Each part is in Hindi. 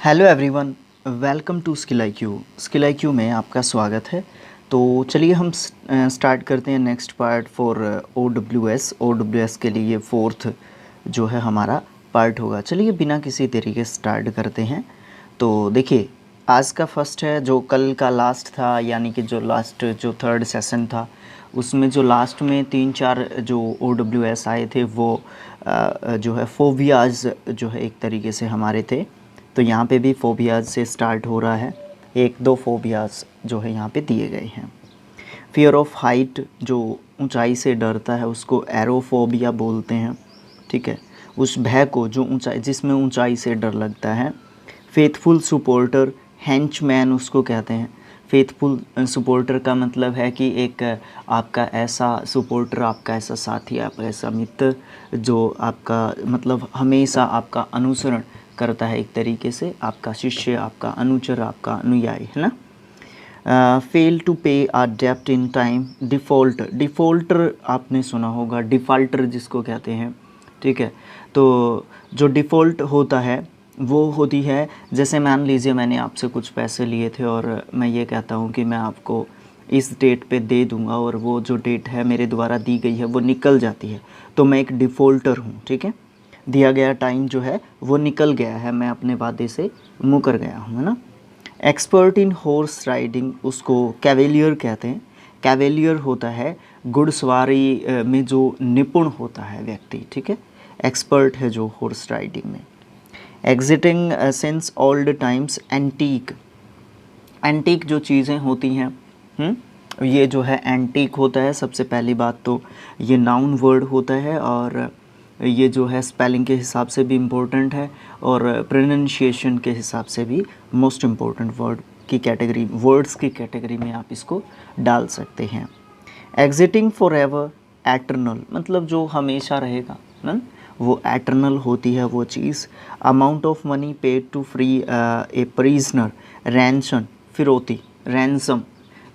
Hello everyone, welcome to skill IQ। Skill IQ में आपका स्वागत है। तो चलिए हम स्टार्ट करते हैं next part for O W S के लिए फोर्थ जो है हमारा पार्ट होगा। चलिए बिना किसी तरीके स्टार्ट करते हैं। तो देखिए, आज का फर्स्ट है जो कल का लास्ट था, यानी कि जो थर्ड सेशन था उसमें जो लास्ट में 3-4 जो OWS आए थे वो जो है फोबियाज जो है एक तरीके से हमारे थे। तो यहाँ पे भी फोबियाज से स्टार्ट हो रहा है। 1-2 फोबियाज जो है यहाँ पे दिए गए हैं। फियर ऑफ हाइट, जो ऊंचाई से डरता है उसको एरोफोबिया बोलते हैं। ठीक है, उस भय को जो ऊंचाई, जिसमें ऊंचाई से डर लगता है। फेथफुल सपोर्टर, हेंचमैन उसको कहते हैं। फेथफुल सपोर्टर का मतलब है कि एक आपका ऐसा सपोर्टर, आपका ऐसा साथी, आपका ऐसा मित्र जो आपका मतलब हमेशा आपका अनुसरण करता है, एक तरीके से आपका शिष्य, आपका अनुचर, आपका अनुयायी, है ना। फेल टू पे आ डेप्ट इन टाइम। डिफ़ॉल्टर आपने सुना होगा, डिफ़ॉल्टर जिसको कहते हैं। ठीक है, तो जो डिफ़ॉल्ट होता है वो होती है, जैसे मान लीजिए मैंने आपसे कुछ पैसे लिए थे और मैं ये कहता हूँ कि मैं आपको इस डेट पे दे दूँगा, और वो जो डेट है मेरे द्वारा दी गई है वो निकल जाती है, तो मैं एक डिफ़ॉल्टर हूँ। ठीक है, दिया गया टाइम जो है वो निकल गया है, मैं अपने वादे से मुकर गया हूँ, है ना। एक्सपर्ट इन हॉर्स राइडिंग, उसको कैवेलियर कहते हैं। कैवेलियर होता है घुड़सवारी में जो निपुण होता है व्यक्ति। ठीक है, एक्सपर्ट है जो हॉर्स राइडिंग में। Exiting since old times. Antique, antique जो चीज़ें होती हैं, ये जो है एंटीक होता है। सबसे पहली बात तो ये नाउन वर्ड होता है, और ये जो है स्पेलिंग के हिसाब से भी इम्पोर्टेंट है और प्रोनाउंसिएशन के हिसाब से भी मोस्ट इम्पोर्टेंट वर्ड की कैटेगरी, वर्ड्स की कैटेगरी में आप इसको डाल सकते हैं। एग्जिटिंग फॉर एवर, एटर्नल मतलब जो हमेशा रहेगा ना, वो एटर्नल होती है वो चीज़। Amount of money paid to free a prisoner. Ransom, फिरौती, रैंसम,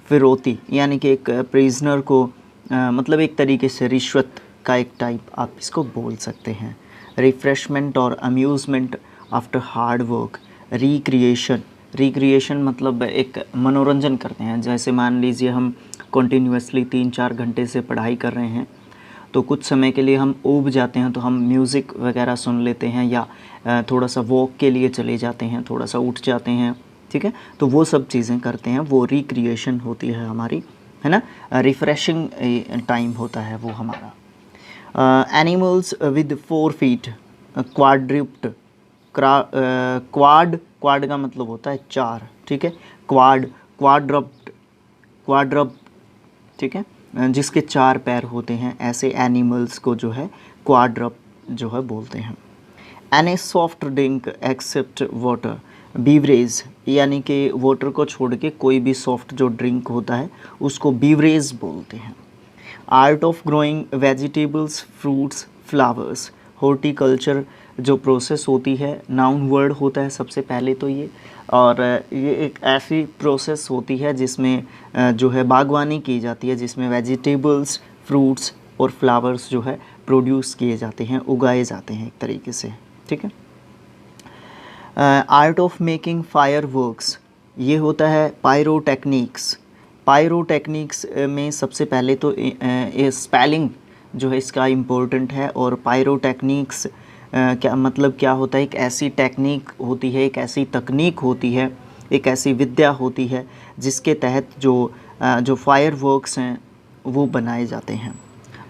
फिरौती यानी कि एक प्रिजनर को मतलब एक तरीके से रिश्वत का एक टाइप आप इसको बोल सकते हैं। रिफ्रेशमेंट और amusement after hard work. Recreation, recreation मतलब एक मनोरंजन करते हैं। जैसे मान लीजिए हम कंटिन्यूसली 3-4 घंटे से पढ़ाई कर रहे हैं, तो कुछ समय के लिए हम ऊब जाते हैं तो हम म्यूज़िक वगैरह सुन लेते हैं, या थोड़ा सा वॉक के लिए चले जाते हैं, थोड़ा सा उठ जाते हैं। ठीक है, तो वो सब चीज़ें करते हैं, वो रिक्रिएशन होती है हमारी, है ना। रिफ़्रेशिंग टाइम होता है वो हमारा। Animals with 4 feet, quadruped. Quad का मतलब होता है 4। ठीक है, क्वाड्रप्ट, क्वाड्रप्ट। ठीक है, जिसके 4 पैर होते हैं, ऐसे एनिमल्स को जो है क्वाड्रप्ट जो है बोलते हैं। Any soft drink except water. Beverage यानी कि वाटर को छोड़ के कोई भी सॉफ्ट जो ड्रिंक होता है उसको बीवरेज बोलते हैं। Art of growing vegetables, fruits, flowers. Horticulture जो प्रोसेस होती है, नाउन वर्ड होता है सबसे पहले तो ये, और ये एक ऐसी प्रोसेस होती है जिसमें जो है बागवानी की जाती है, जिसमें वेजिटेबल्स, फ्रूट्स और फ्लावर्स जो है प्रोड्यूस किए जाते हैं, उगाए जाते हैं एक तरीके से। ठीक है, art of making fire works, ये होता है पायरोटेक्निक्स। पायरोटेक्निक्स में सबसे पहले तो ये स्पेलिंग जो है इसका इम्पोर्टेंट है। और पायरोटेक्निक्स क्या मतलब क्या होता है, एक ऐसी टेक्निक होती है, एक ऐसी तकनीक होती है, एक ऐसी विद्या होती है जिसके तहत जो फायर वर्क्स हैं वो बनाए जाते हैं।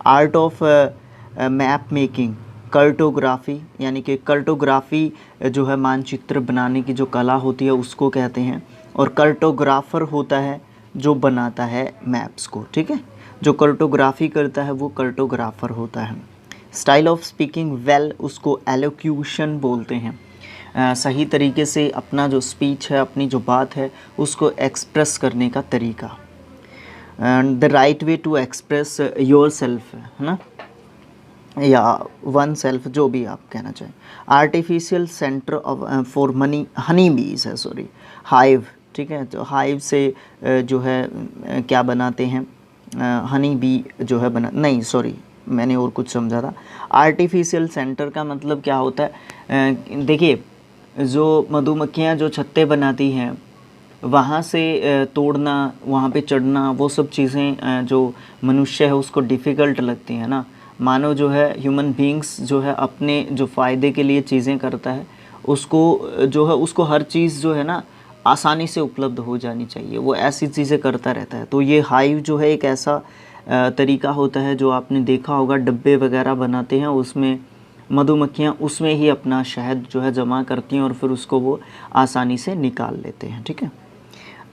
Art of map making, cartography यानी कि कार्टोग्राफी जो है मानचित्र बनाने की जो कला होती है उसको कहते हैं। और कार्टोग्राफर होता है जो बनाता है मैप्स को। ठीक है, जो कार्टोग्राफी करता है वो कार्टोग्राफर होता है। स्टाइल ऑफ स्पीकिंग वेल, उसको एलोक्यूशन बोलते हैं। सही तरीके से अपना जो स्पीच है, अपनी जो बात है उसको एक्सप्रेस करने का तरीका। And the right way to express yourself, है ना, या वन सेल्फ, जो भी आप कहना चाहें। Artificial centre of for money, Honey बीज है, सॉरी, हाइव। ठीक है, तो हाइव से जो है क्या बनाते हैं, हनी बी जो है बना, नहीं सॉरी मैंने और कुछ समझा था। आर्टिफिशियल सेंटर का मतलब क्या होता है, देखिए जो मधुमक्खियाँ जो छत्ते बनाती हैं वहाँ से तोड़ना, वहाँ पे चढ़ना, वो सब चीज़ें जो मनुष्य है उसको डिफ़िकल्ट लगती हैं ना। मानव जो है, ह्यूमन बीइंग्स जो है अपने जो फ़ायदे के लिए चीज़ें करता है, उसको जो है उसको हर चीज़ जो है ना आसानी से उपलब्ध हो जानी चाहिए, वो ऐसी चीज़ें करता रहता है। तो ये हाइव जो है एक ऐसा तरीका होता है जो आपने देखा होगा, डब्बे वगैरह बनाते हैं, उसमें मधुमक्खियाँ उसमें ही अपना शहद जो है जमा करती हैं और फिर उसको वो आसानी से निकाल लेते हैं, ठीक है।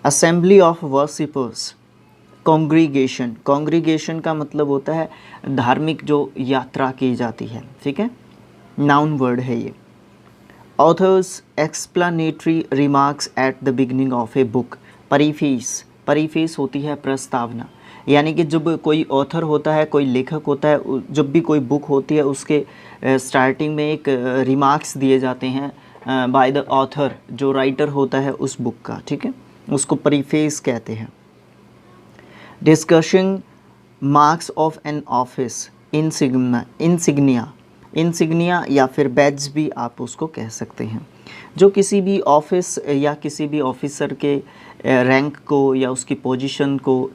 Assembly of worshippers, congregation, congregation का मतलब होता है धार्मिक जो यात्रा की जाती है, ठीक है, नाउन वर्ड है ये। Author's explanatory remarks at the beginning of a book, preface, preface होती है प्रस्तावना, यानी कि जब कोई ऑथर होता है, कोई लेखक होता है, जब भी कोई बुक होती है उसके स्टार्टिंग में एक रिमार्क्स दिए जाते हैं बाय द ऑथर, जो राइटर होता है उस बुक का, ठीक है, उसको परिफेस कहते हैं। Discussing marks of an office, insignia, insignia या फिर बैज भी आप उसको कह सकते हैं, जो किसी भी ऑफिस या किसी भी ऑफिसर के रैंक को या उसकी पोजीशन को,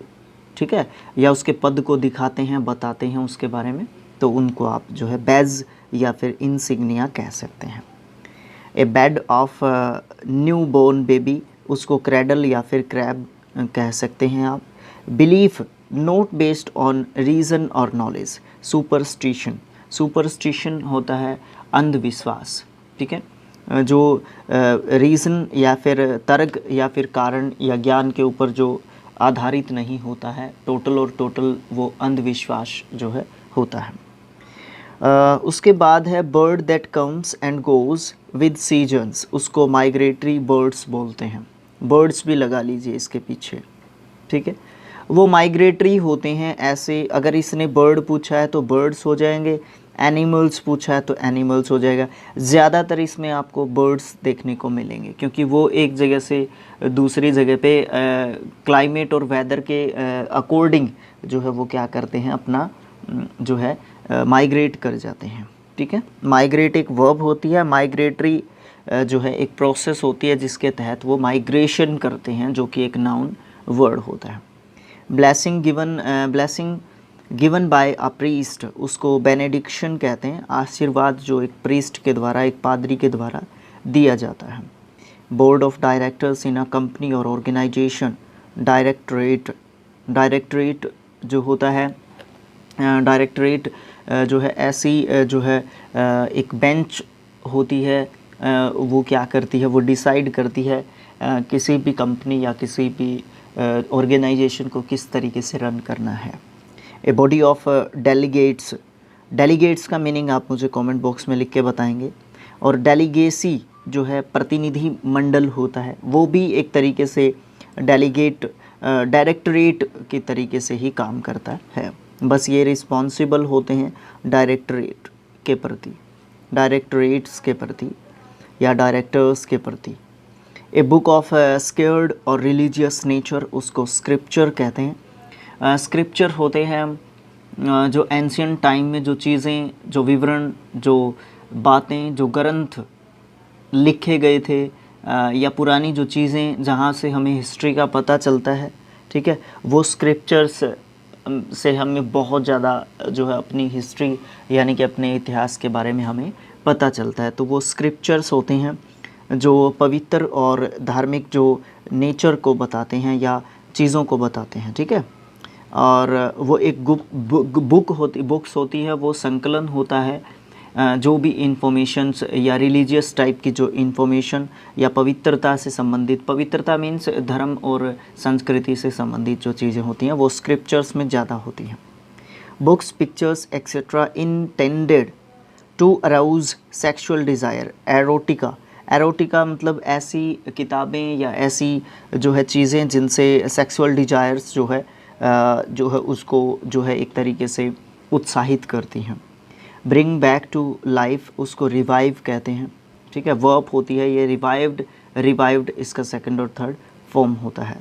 ठीक है, या उसके पद को दिखाते हैं, बताते हैं उसके बारे में, तो उनको आप जो है बैज या फिर इंसिग्निया कह सकते हैं। A bed of new born baby, उसको क्रेडल या फिर क्रैब कह सकते हैं आप। Belief not based on reason और नॉलेज, सुपरस्टिशन, सुपरस्टिशन होता है अंधविश्वास, ठीक है, जो रीज़न या फिर तर्क या फिर कारण या ज्ञान के ऊपर जो आधारित नहीं होता है, टोटल और टोटल वो अंधविश्वास जो है होता है। उसके बाद है bird that comes and goes with seasons, उसको माइग्रेटरी बर्ड्स बोलते हैं, बर्ड्स भी लगा लीजिए इसके पीछे, ठीक है, वो माइग्रेटरी होते हैं। ऐसे अगर इसने बर्ड पूछा है तो बर्ड्स हो जाएंगे, एनिमल्स पूछा है तो एनिमल्स हो जाएगा। ज़्यादातर इसमें आपको बर्ड्स देखने को मिलेंगे क्योंकि वो एक जगह से दूसरी जगह पे क्लाइमेट और वेदर के अकॉर्डिंग जो है वो क्या करते हैं, अपना जो है माइग्रेट कर जाते हैं, ठीक है। माइग्रेट एक वर्ब होती है, माइग्रेटरी जो है एक प्रोसेस होती है जिसके तहत वो माइग्रेशन करते हैं, जो कि एक नाउन वर्ड होता है। Blessing given, blessing given by a priest, उसको बेनेडिक्शन कहते हैं, आशीर्वाद जो एक प्रीस्ट के द्वारा, एक पादरी के द्वारा दिया जाता है। Board of directors in a company और ऑर्गेनाइजेशन, डायरेक्टरेट, डायरेक्टरेट जो होता है, डायरेक्टरेट जो है ऐसी जो है एक बेंच होती है, वो क्या करती है, वो डिसाइड करती है किसी भी कंपनी या किसी भी ऑर्गेनाइजेशन को किस तरीके से रन करना है। A body of delegates, delegates का मीनिंग आप मुझे कमेंट बॉक्स में लिख के बताएंगे। और डेलीगेसी जो है प्रतिनिधि मंडल होता है, वो भी एक तरीके से डेलीगेट डायरेक्टरेट के तरीके से ही काम करता है, बस ये रिस्पॉन्सिबल होते हैं डायरेक्टरेट के प्रति, डायरेक्टरेट्स के प्रति या डायरेक्टर्स के प्रति। ए बुक ऑफ स्केर्ड और रिलीजियस नेचर, उसको स्क्रिप्चर कहते हैं। स्क्रिप्चर होते हैं जो एंशियंट टाइम में जो चीज़ें, जो विवरण, जो बातें, जो ग्रंथ लिखे गए थे या पुरानी जो चीज़ें जहाँ से हमें हिस्ट्री का पता चलता है, ठीक है, वो स्क्रिप्चर्स से हमें बहुत ज़्यादा जो है अपनी हिस्ट्री यानी कि अपने इतिहास के बारे में हमें पता चलता है। तो वो स्क्रिप्चर्स होते हैं जो पवित्र और धार्मिक जो नेचर को बताते हैं या चीज़ों को बताते हैं, ठीक है। और वो एक बुक्स होती है, वो संकलन होता है जो भी इंफॉर्मेशंस या रिलीजियस टाइप की जो इंफॉर्मेशन या पवित्रता से संबंधित, पवित्रता मीन्स धर्म और संस्कृति से संबंधित जो चीज़ें होती हैं वो स्क्रिप्चर्स में ज़्यादा होती हैं। Books, pictures etcetera intended to arouse sexual desire, erotica, erotica मतलब ऐसी किताबें या ऐसी जो है चीज़ें जिनसे सेक्सुअल डिज़ायर्स जो है उसको जो है एक तरीके से उत्साहित करती हैं। ब्रिंग बैक टू लाइफ, उसको रिवाइव कहते हैं, ठीक है, वर्ब होती है ये रिवाइव्ड, रिवाइव्ड इसका सेकंड और थर्ड फॉर्म होता है।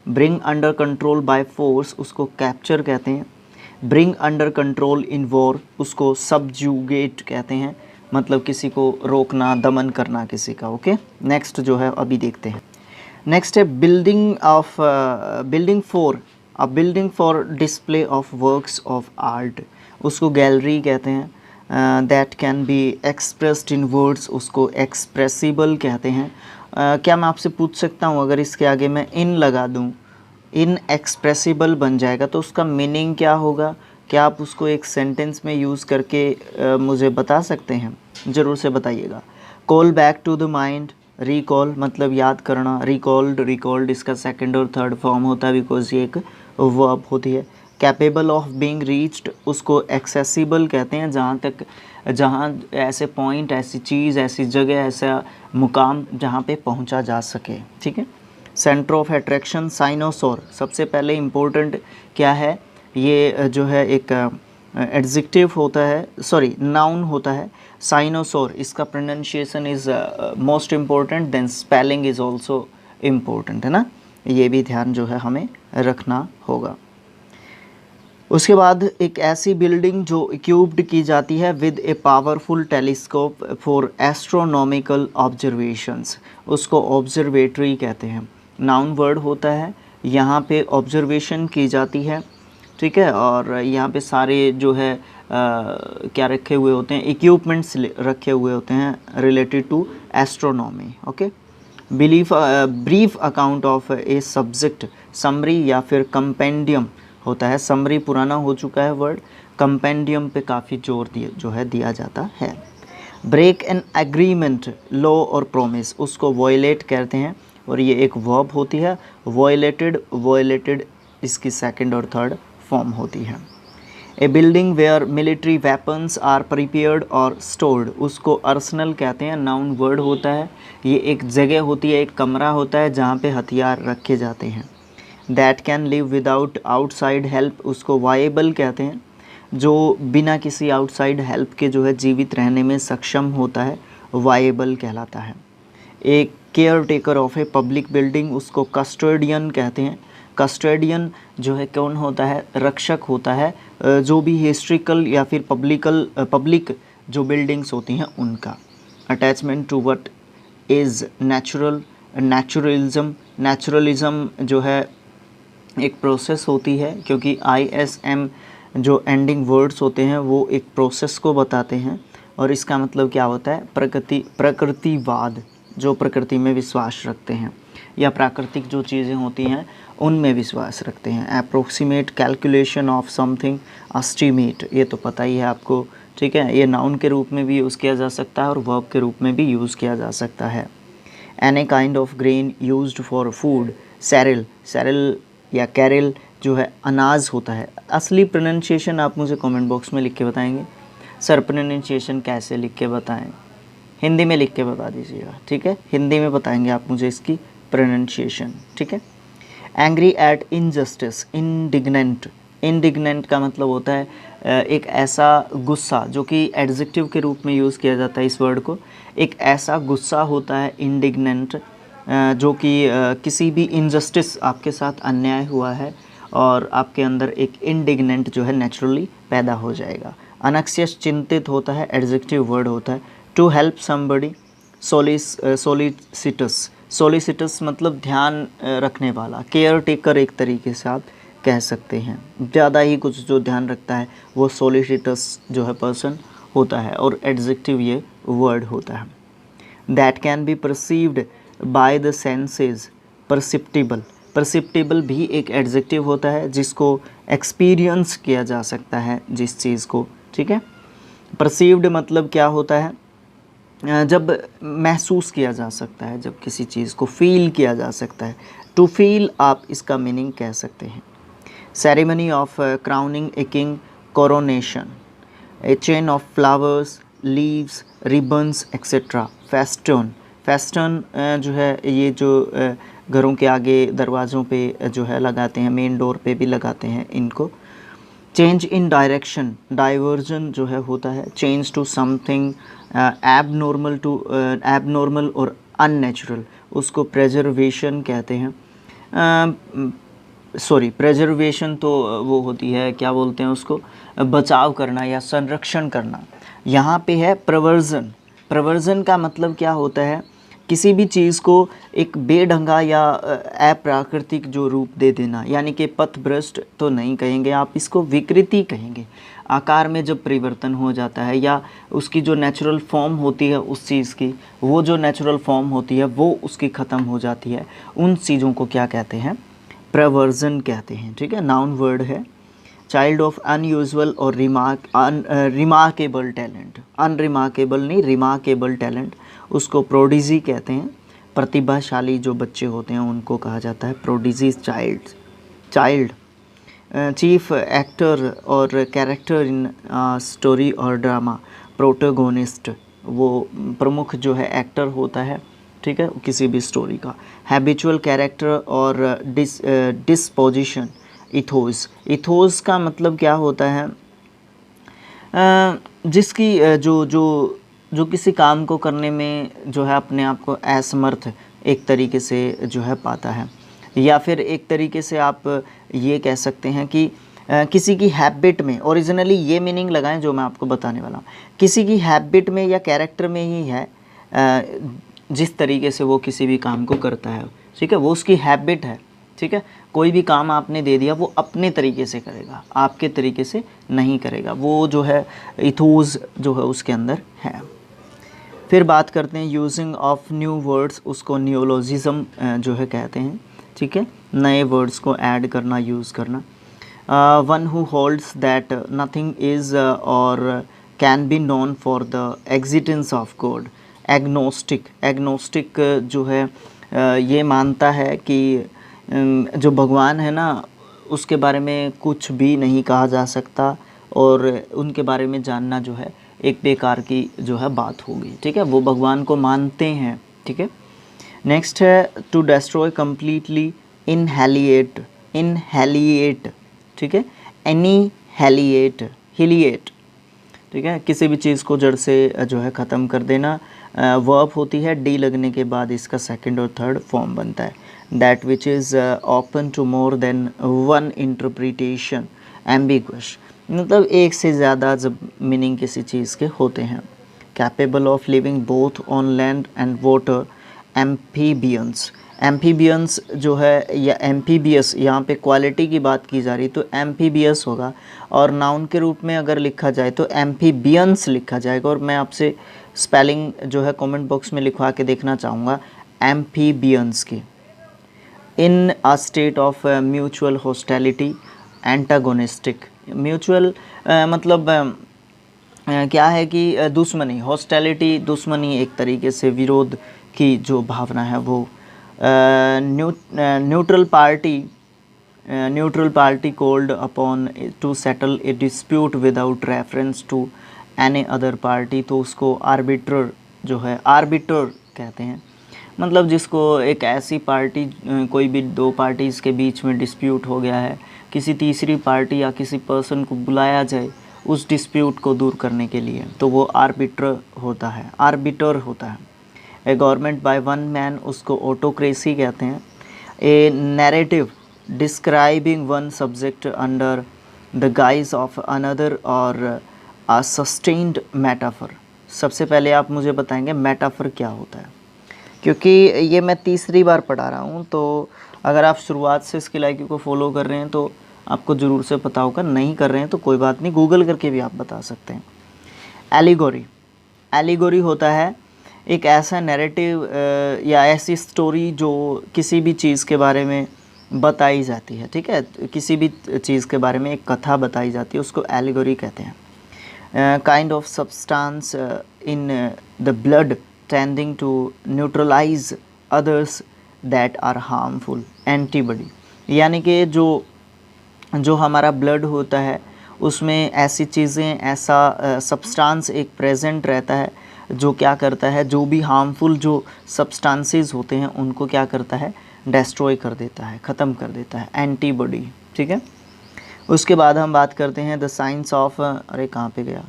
Bring under control by force, उसको कैप्चर कहते हैं। Bring under control in war, उसको सबजुगेट कहते हैं, मतलब किसी को रोकना, दमन करना किसी का। ओके, नेक्स्ट जो है अभी देखते हैं। नेक्स्ट है building for display of works of art, उसको गैलरी कहते हैं। That can be expressed in words, उसको एक्सप्रेसिबल कहते हैं। क्या मैं आपसे पूछ सकता हूँ, अगर इसके आगे मैं इन लगा दूँ, इन एक्सप्रेसिबल बन जाएगा, तो उसका मीनिंग क्या होगा? क्या आप उसको एक सेंटेंस में यूज़ करके मुझे बता सकते हैं? ज़रूर से बताइएगा। Call back to the mind, recall मतलब याद करना, रिकॉल्ड इसका सेकंड और थर्ड फॉर्म होता है बिकॉज ये एक वर्ब होती है। कैपेबल ऑफ बीइंग रीच्ड, उसको एक्सेसिबल कहते हैं, जहाँ ऐसे पॉइंट, ऐसी चीज़, ऐसी जगह, ऐसा मुकाम जहाँ पे पहुँचा जा सके। ठीक है। सेंटर ऑफ अट्रैक्शन, साइनोसोर, सबसे पहले इम्पोर्टेंट क्या है, ये जो है एक एडजेक्टिव होता है, सॉरी नाउन होता है। साइनोसोर, इसका pronunciation is most important, then spelling is also important, है ना। ये भी ध्यान जो है हमें रखना होगा। उसके बाद एक ऐसी बिल्डिंग जो इक्विप्ड की जाती है with a powerful telescope for astronomical observations, उसको ऑब्जर्वेटरी कहते हैं। नाउन वर्ड होता है, यहाँ पे ऑब्जर्वेशन की जाती है। ठीक है। और यहाँ पे सारे जो है क्या रखे हुए होते हैं, इक्विपमेंट्स रखे हुए होते हैं related to astronomy. Okay. Brief account of a subject, summary या फिर कंपेंडियम होता है। समरी पुराना हो चुका है वर्ड, कंपेंडियम पे काफ़ी जोर दिया जाता है। ब्रेक एन एग्रीमेंट, लॉ और प्रॉमिस, उसको वॉयलेट कहते हैं और ये एक वर्ब होती है। वॉयलेटेड इसकी सेकंड और थर्ड फॉर्म होती है। A building where military weapons are prepared और स्टोर्ड, उसको अर्सनल कहते हैं, नाउन वर्ड होता है। ये एक जगह होती है, एक कमरा होता है जहाँ पे हथियार रखे जाते हैं। That can live without outside help, उसको वाएबल कहते हैं, जो बिना किसी आउटसाइड हेल्प के जो है जीवित रहने में सक्षम होता है, वाएबल कहलाता है। एक care taker of a public building, उसको कस्टोडियन कहते हैं। कस्टोडियन जो है कौन होता है? रक्षक होता है, जो भी हिस्ट्रिकल या फिर पब्लिक जो बिल्डिंग्स होती हैं उनका। Attachment to what is naturalism जो है एक प्रोसेस होती है, क्योंकि ISM जो एंडिंग वर्ड्स होते हैं वो एक प्रोसेस को बताते हैं। और इसका मतलब क्या होता है? प्रकृतिवाद, जो प्रकृति में विश्वास रखते हैं या प्राकृतिक जो चीज़ें होती हैं उनमें विश्वास रखते हैं। Approximate, calculation of something, estimate, ये तो पता ही है आपको। ठीक है। ये नाउन के रूप में भी यूज़ किया जा सकता है और वर्ब के रूप में भी यूज़ किया जा सकता है। Any kind of grain used for food, cereal या कैरल जो है अनाज होता है। असली प्रोनाउंसिएशन आप मुझे कमेंट बॉक्स में लिख के बताएंगे। सर प्रोनाउंसिएशन कैसे लिख के बताएं? हिंदी में लिख के बता दीजिएगा। ठीक है, हिंदी में बताएंगे आप मुझे इसकी प्रोनाउंसिएशन। ठीक है। एंग्री एट इनजस्टिस, इंडिग्नेंट का मतलब होता है एक ऐसा गुस्सा, जो कि एडजेक्टिव के रूप में यूज़ किया जाता है इस वर्ड को। एक ऐसा गुस्सा होता है इंडिग्नेंट, जो कि किसी भी इनजस्टिस, आपके साथ अन्याय हुआ है और आपके अंदर एक इंडिग्नेंट जो है नेचुरली पैदा हो जाएगा। अनक्सियस, चिंतित होता है, एडजेक्टिव वर्ड होता है। टू हेल्प समबडी, सोलिसिटस मतलब ध्यान रखने वाला। केयर टेकर एक तरीके से आप कह सकते हैं, ज़्यादा ही कुछ जो ध्यान रखता है वो सोलिसिटस जो है पर्सन होता है, और एडजेक्टिव ये वर्ड होता है। That can be perceived by the senses, perceptible भी एक एडजेक्टिव होता है जिसको एक्सपीरियंस किया जा सकता है जिस चीज़ को। ठीक है। परसीव्ड मतलब क्या होता है? जब महसूस किया जा सकता है, जब किसी चीज़ को फील किया जा सकता है। टू फील आप इसका मीनिंग कह सकते हैं। Ceremony of crowning a king, coronation. A chain of flowers, leaves, ribbons etcetera. Festoon जो है ये जो घरों के आगे दरवाज़ों पे जो है लगाते हैं, मेन डोर पे भी लगाते हैं इनको। चेंज इन डायरेक्शन, डाइवर्जन जो है होता है। चेंज टू समथिंग एबनॉर्मल और अननेचुरल, उसको प्रेजर्वेशन कहते हैं। प्रेजर्वेशन तो वो होती है, क्या बोलते हैं उसको, बचाव करना या संरक्षण करना। यहाँ पे है प्रवर्जन। प्रवर्जन का मतलब क्या होता है, किसी भी चीज़ को एक बेढंगा या अप्राकृतिक जो रूप दे देना, यानी कि पथभ्रष्ट तो नहीं कहेंगे आप, इसको विकृति कहेंगे। आकार में जब परिवर्तन हो जाता है या उसकी जो नेचुरल फॉर्म होती है उस चीज़ की, वो जो नेचुरल फॉर्म होती है वो उसकी ख़त्म हो जाती है, उन चीज़ों को क्या कहते हैं, प्रवर्जन कहते हैं। ठीक है, नाउन वर्ड है। चाइल्ड ऑफ अनयूजुअल और रिमार्केबल टैलेंट, अनरिमार्केबल नहीं, रिमार्केबल टैलेंट, उसको प्रोडिजी कहते हैं। प्रतिभाशाली जो बच्चे होते हैं उनको कहा जाता है प्रोडिजी चाइल्ड। चीफ एक्टर और कैरेक्टर इन स्टोरी और ड्रामा, प्रोटोगोनिस्ट, वो प्रमुख जो है एक्टर होता है, ठीक है, किसी भी स्टोरी का। हैबिचुअल कैरेक्टर और डिस्पोजिशन, इथोस का मतलब क्या होता है, जिसकी जो किसी काम को करने में जो है अपने आप को असमर्थ एक तरीके से जो है पाता है, या फिर एक तरीके से आप ये कह सकते हैं कि किसी की हैबिट में, ओरिजिनली ये मीनिंग लगाएं जो मैं आपको बताने वाला हूँ, किसी की हैबिट में या कैरेक्टर में ही है, जिस तरीके से वो किसी भी काम को करता है, ठीक है, वो उसकी हैबिट है। ठीक है, कोई भी काम आपने दे दिया वो अपने तरीके से करेगा, आपके तरीके से नहीं करेगा, वो जो है इथोस जो है उसके अंदर है। फिर बात करते हैं यूजिंग ऑफ न्यू वर्ड्स, उसको नियोलॉजिज्म जो है कहते हैं। ठीक है, नए वर्ड्स को ऐड करना, यूज़ करना। One who holds that nothing is और can be known for the existence of God, agnostic जो है ये मानता है कि जो भगवान है ना उसके बारे में कुछ भी नहीं कहा जा सकता, और उनके बारे में जानना जो है एक बेकार की जो है बात होगी। ठीक है, वो भगवान को मानते हैं। ठीक है, नेक्स्ट है टू डिस्ट्रॉय कम्प्लीटली, इनहेलिएट, ठीक है, हिलिएट, ठीक है, किसी भी चीज़ को जड़ से जो है ख़त्म कर देना। वर्ब होती है, डी लगने के बाद इसका सेकंड और थर्ड फॉर्म बनता है। That which is open to more than one interpretation, ambiguous, मतलब एक से ज़्यादा जब मीनिंग किसी चीज़ के होते हैं। Capable of living both on land and water, amphibians जो है, या एम्फीबियस, यहाँ पे क्वालिटी की बात की जा रही तो एम्फीबियस होगा, और नाउन के रूप में अगर लिखा जाए तो एम्फीबियंस लिखा जाएगा। और मैं आपसे स्पेलिंग जो है कमेंट बॉक्स में लिखवा के देखना चाहूँगा एम्फीबियंस की। In a state of mutual hostility, antagonistic, mutual मतलब क्या है कि दुश्मनी, हॉस्टिलिटी दुश्मनी, एक तरीके से विरोध की जो भावना है वो। Neutral party called upon to settle a dispute without reference to any other party, तो उसको आर्बिटर जो है, आर्बिटर कहते हैं। मतलब जिसको एक ऐसी पार्टी, कोई भी दो पार्टीज़ के बीच में डिस्प्यूट हो गया है, किसी तीसरी पार्टी या किसी पर्सन को बुलाया जाए उस डिस्प्यूट को दूर करने के लिए, तो वो आर्बिटर होता है। A government by one man, उसको ऑटोक्रेसी कहते हैं। A narrative describing one subject under the guise of another, और अ सस्टेन्ड मेटाफर। सबसे पहले आप मुझे बताएंगे मेटाफर क्या होता है, क्योंकि ये मैं तीसरी बार पढ़ा रहा हूँ, तो अगर आप शुरुआत से स्किल IQ को फॉलो कर रहे हैं तो आपको ज़रूर से पता होगा, नहीं कर रहे हैं तो कोई बात नहीं, गूगल करके भी आप बता सकते हैं। एलिगोरी होता है एक ऐसा नैरेटिव या ऐसी स्टोरी जो किसी भी चीज़ के बारे में बताई जाती है। ठीक है, किसी भी चीज़ के बारे में एक कथा बताई जाती है, उसको एलिगोरी कहते हैं। Kind of substance in the blood tending to neutralize others that are harmful, antibody, यानी कि जो हमारा ब्लड होता है उसमें ऐसी चीज़ें, ऐसा सब्सटेंस एक प्रेजेंट रहता है जो क्या करता है, जो भी हार्मफुल जो सब्सटेंसेस होते हैं उनको क्या करता है, डिस्ट्रॉय कर देता है, ख़त्म कर देता है, एंटीबॉडी। ठीक है, उसके बाद हम बात करते हैं द साइंस ऑफ, अरे कहाँ पे गया,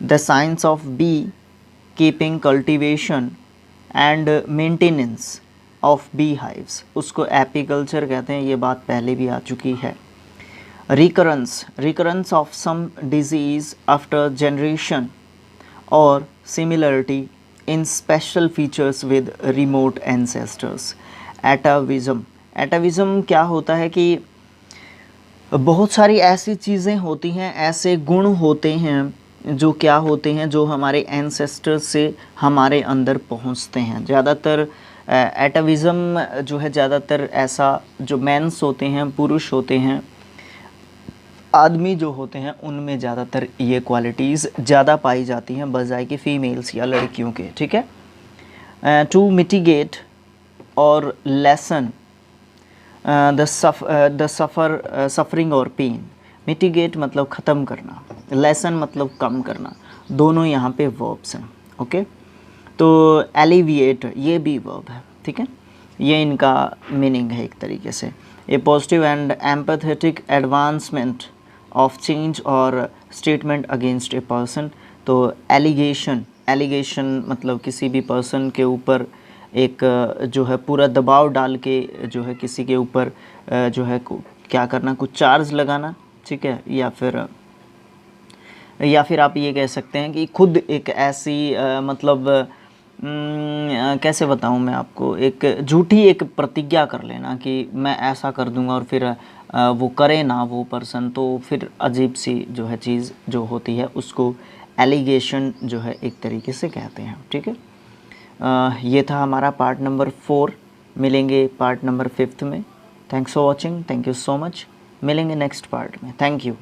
the science of bee keeping, cultivation and maintenance of bee hives, उसको एपीकल्चर कहते हैं, ये बात पहले भी आ चुकी है। Recurrence of some disease after generation, और similarity in special features with remote ancestors. Atavism, atavism क्या होता है कि बहुत सारी ऐसी चीज़ें होती हैं, ऐसे गुण होते हैं जो क्या होते हैं, जो हमारे एंसेस्टर्स से हमारे अंदर पहुंचते हैं। ज़्यादातर एटाविज़म जो है, ज़्यादातर ऐसा जो मेंस होते हैं, पुरुष होते हैं, आदमी जो होते हैं, उनमें ज़्यादातर ये क्वालिटीज़ ज़्यादा पाई जाती हैं बजाय कि फ़ीमेल्स या लड़कियों के। ठीक है। टू मिटिगेट और लेसन द सफ़रिंग और पेन। मिटिगेट मतलब ख़त्म करना, लेसन मतलब कम करना, दोनों यहाँ पे वर्ब्स हैं। ओके, तो एलिविएट ये भी वर्ब है। ठीक है, ये इनका मीनिंग है एक तरीके से। A positive and empathetic advancement of change और स्टेटमेंट अगेंस्ट ए पर्सन। तो एलिगेशन, एलिगेशन मतलब किसी भी पर्सन के ऊपर एक जो है पूरा दबाव डाल के जो है किसी के ऊपर जो है क्या करना, कुछ चार्ज लगाना। ठीक है, या फिर आप ये कह सकते हैं कि खुद एक ऐसी मतलब कैसे बताऊं मैं आपको, एक झूठी एक प्रतिज्ञा कर लेना कि मैं ऐसा कर दूंगा और फिर वो करे ना वो पर्सन, तो फिर अजीब सी जो है चीज़ जो होती है उसको एलिगेशन जो है एक तरीके से कहते हैं। ठीक है, ये था हमारा पार्ट नंबर 4। मिलेंगे पार्ट नंबर 5 में। Thanks for watching, thank you so much. मिलेंगे नेक्स्ट पार्ट में। Thank you.